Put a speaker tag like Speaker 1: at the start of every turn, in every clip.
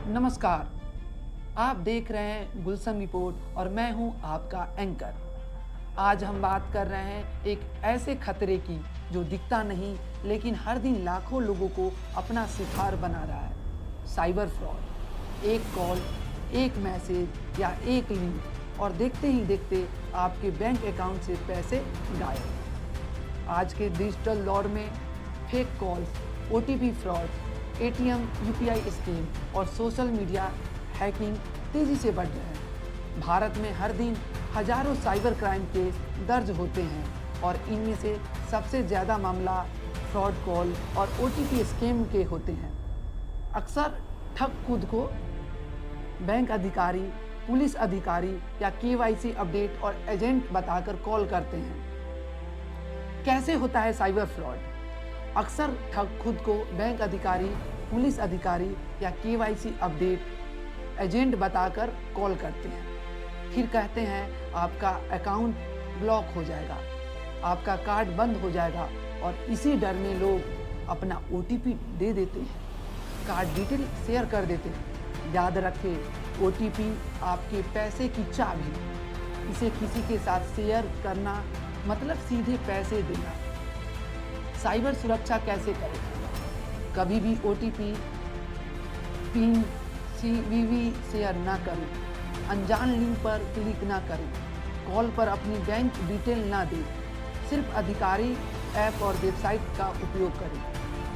Speaker 1: नमस्कार, आप देख रहे हैं गुलशन रिपोर्ट और मैं हूं आपका एंकर। आज हम बात कर रहे हैं एक ऐसे खतरे की जो दिखता नहीं लेकिन हर दिन लाखों लोगों को अपना शिकार बना रहा है। Cyber fraud. एक कॉल, एक मैसेज या एक लिंक और देखते ही देखते आपके बैंक अकाउंट से पैसे गायब। आज के डिजिटल दौर में fake calls, OTP fraud, ATM, UPI scheme और सोशल मीडिया हैकिंग तेजी से बढ़ रहे हैं। भारत में हर दिन हजारों साइबर क्राइम केस दर्ज होते हैं और इनमें से सबसे ज़्यादा मामला फ्रॉड कॉल और ओटीपी स्कैम के होते हैं। अक्सर ठग खुद को बैंक अधिकारी, पुलिस अधिकारी या केवाईसी अपडेट और एजेंट बताकर कॉल करते हैं। कैसे होता है साइबर फ्रॉड? अक्सर ठग खुद को बैंक अधिकारी, पुलिस अधिकारी या केवाईसी अपडेट, एजेंट बताकर कॉल करते हैं। फिर कहते हैं आपका अकाउंट ब्लॉक हो जाएगा, आपका कार्ड बंद हो जाएगा और इसी डर में लोग अपना ओटीपी दे देते हैं, कार्ड डिटेल शेयर कर देते हैं। याद रखें, ओटीपी आपके पैसे की चाबी। इसे किसी के साथ शेयर करना मतलब सीधे पैसे देना। साइबर सुरक्षा कैसे करें? कभी भी ओटीपी, पिन, सीवीवी शेयर ना करें। अनजान लिंक पर क्लिक ना करें। कॉल पर अपनी बैंक डिटेल ना दें। सिर्फ अधिकारी ऐप और वेबसाइट का उपयोग करें।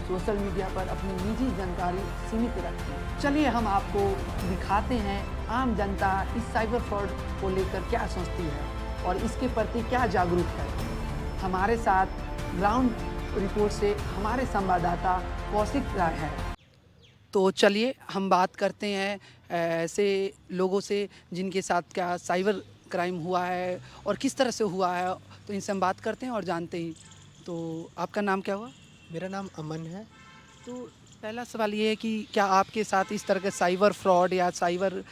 Speaker 1: सोशल मीडिया पर अपनी निजी जानकारी सीमित रखें। चलिए हम आपको दिखाते हैं आम जनता इस साइबर फ्रॉड को लेकर क्या सोचती है और इसके प्रति क्या जागरूक है। हमारे साथ ग्राउंड रिपोर्ट से हमारे संवाददाता कौशिक राय है। तो चलिए हम बात करते हैं ऐसे लोगों से जिनके साथ क्या साइबर क्राइम हुआ है और किस तरह से हुआ है। तो इनसे हम बात करते हैं और जानते ही। तो आपका नाम क्या हुआ?
Speaker 2: मेरा नाम अमन है।
Speaker 1: तो पहला सवाल ये है कि क्या आपके साथ इस तरह के साइबर फ्रॉड या साइबर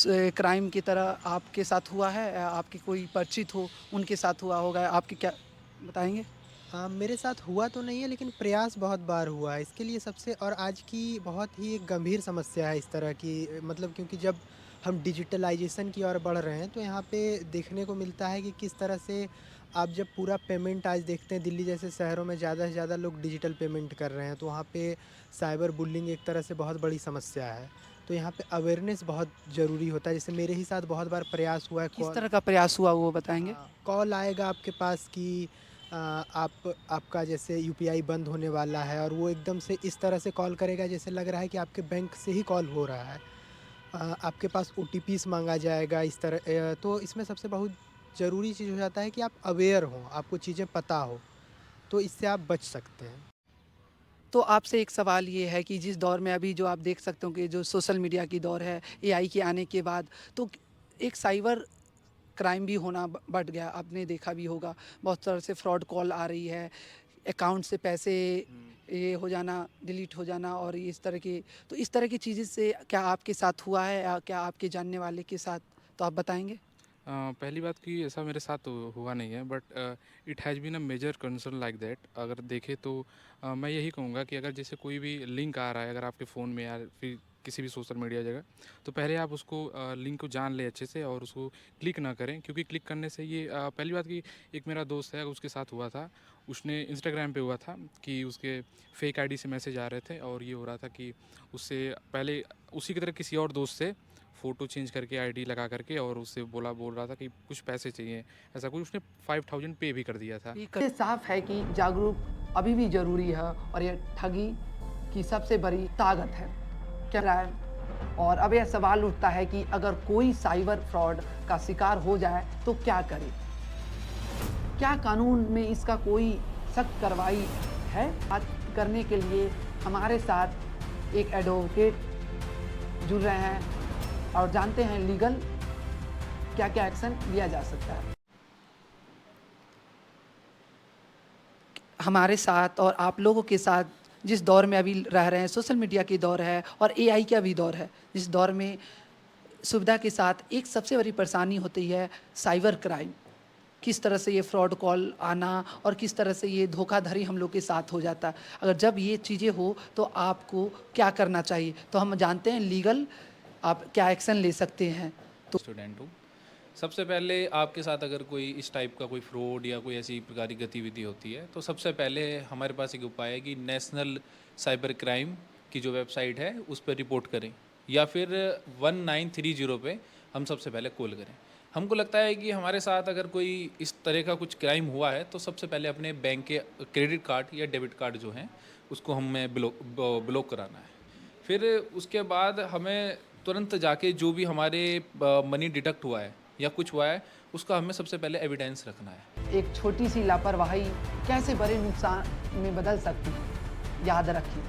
Speaker 1: क्राइम की तरह आपके साथ हुआ है या आपके कोई परिचित हो उनके साथ हुआ होगा? आपके क्या बताएंगे?
Speaker 2: मेरे साथ हुआ तो नहीं है, लेकिन प्रयास बहुत बार हुआ है। इसके लिए सबसे और आज की बहुत ही एक गंभीर समस्या है इस तरह की, मतलब क्योंकि जब हम डिजिटलाइजेशन की ओर बढ़ रहे हैं तो यहाँ पे देखने को मिलता है कि किस तरह से आप जब पूरा पेमेंट आज देखते हैं, दिल्ली जैसे शहरों में ज़्यादा से ज़्यादा लोग डिजिटल पेमेंट कर रहे हैं, तो वहाँ पे साइबर बुलिंग एक तरह से बहुत बड़ी समस्या है। तो यहाँ पे अवेयरनेस बहुत ज़रूरी होता है। जैसे मेरे ही साथ बहुत बार प्रयास हुआ है।
Speaker 1: किस तरह का प्रयास हुआ वो बताएंगे?
Speaker 2: कॉल आएगा आपके पास कि आपका जैसे यूपीआई बंद होने वाला है, और वो एकदम से इस तरह से कॉल करेगा जैसे लग रहा है कि आपके बैंक से ही कॉल हो रहा है। आपके पास ओटीपीज़ मांगा जाएगा इस तरह। तो इसमें सबसे बहुत ज़रूरी चीज़ हो जाता है कि आप अवेयर हों, आपको चीज़ें पता हो, तो इससे आप बच सकते हैं।
Speaker 1: तो आपसे एक सवाल ये है कि जिस दौर में अभी जो आप देख सकते हो कि जो सोशल मीडिया की दौर है, एआई के आने के बाद, तो एक साइबर क्राइम भी होना बढ़ गया। आपने देखा भी होगा बहुत तरह से फ्रॉड कॉल आ रही है, अकाउंट से पैसे ये हो जाना, डिलीट हो जाना और इस तरह की। तो इस तरह की चीज़ें से क्या आपके साथ हुआ है या क्या आपके जानने वाले के साथ? तो आप बताएंगे?
Speaker 3: पहली बात कि ऐसा मेरे साथ तो हुआ नहीं है, but it has been a major concern like that. अगर देखें तो मैं यही कहूँगा कि अगर जैसे कोई भी लिंक आ रहा है अगर आपके फ़ोन में या फिर किसी भी सोशल मीडिया जगह, तो पहले आप उसको लिंक को जान लें अच्छे से और उसको क्लिक ना करें, क्योंकि क्लिक करने से ये पहली बात कि एक मेरा दोस्त है उसके साथ हुआ था। उसने इंस्टाग्राम पे हुआ था कि उसके फेक आईडी से मैसेज आ रहे थे और ये हो रहा था कि उससे पहले उसी की तरह किसी और दोस्त से फ़ोटो चेंज करके आईडी लगा करके और उससे बोल रहा था कि कुछ पैसे चाहिए, ऐसा कुछ। उसने 5000 पे भी कर दिया था।
Speaker 1: ये साफ है कि जागरूक अभी भी जरूरी है और यह ठगी की सबसे बड़ी ताकत है। क्या राय? और अब यह सवाल उठता है कि अगर कोई साइबर फ्रॉड का शिकार हो जाए तो क्या करे? क्या कानून में इसका कोई सख्त कार्रवाई है? बात करने के लिए हमारे साथ एक एडवोकेट जुड़ रहे हैं और जानते हैं लीगल क्या क्या एक्शन लिया जा सकता है। हमारे साथ और आप लोगों के साथ जिस दौर में अभी रह रहे हैं, सोशल मीडिया की दौर है और एआई का भी दौर है, जिस दौर में सुविधा के साथ एक सबसे बड़ी परेशानी होती है साइबर क्राइम। किस तरह से ये फ्रॉड कॉल आना और किस तरह से ये धोखाधड़ी हम लोग के साथ हो जाता है। अगर जब ये चीज़ें हो तो आपको क्या करना चाहिए? तो हम जानते हैं लीगल आप क्या एक्शन ले सकते हैं। तो
Speaker 4: स्टूडेंट हूँ। सबसे पहले आपके साथ अगर कोई इस टाइप का कोई फ्रॉड या कोई ऐसी प्रकार की गतिविधि होती है तो सबसे पहले हमारे पास एक उपाय है कि नेशनल साइबर क्राइम की जो वेबसाइट है उस पर रिपोर्ट करें या फिर 1930 पे हम सबसे पहले कॉल करें। हमको लगता है कि हमारे साथ अगर कोई इस तरह का कुछ क्राइम हुआ है तो सबसे पहले अपने बैंक के क्रेडिट कार्ड या डेबिट कार्ड जो हैं उसको हमें ब्लॉक कराना है। फिर उसके बाद हमें तुरंत जाके जो भी हमारे मनी डिडक्ट हुआ है या कुछ हुआ है उसका हमें सबसे पहले एविडेंस रखना है।
Speaker 1: एक छोटी सी लापरवाही कैसे बड़े नुकसान में बदल सकती है। याद रखिए,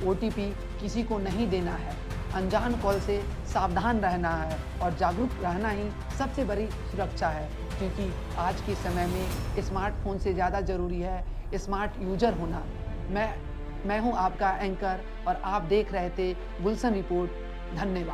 Speaker 1: OTP किसी को नहीं देना है, अनजान कॉल से सावधान रहना है और जागरूक रहना ही सबसे बड़ी सुरक्षा है, क्योंकि आज के समय में स्मार्टफोन से ज़्यादा ज़रूरी है स्मार्ट यूजर होना। मैं हूं आपका एंकर और आप देख रहे थे गुलशन रिपोर्ट। धन्यवाद।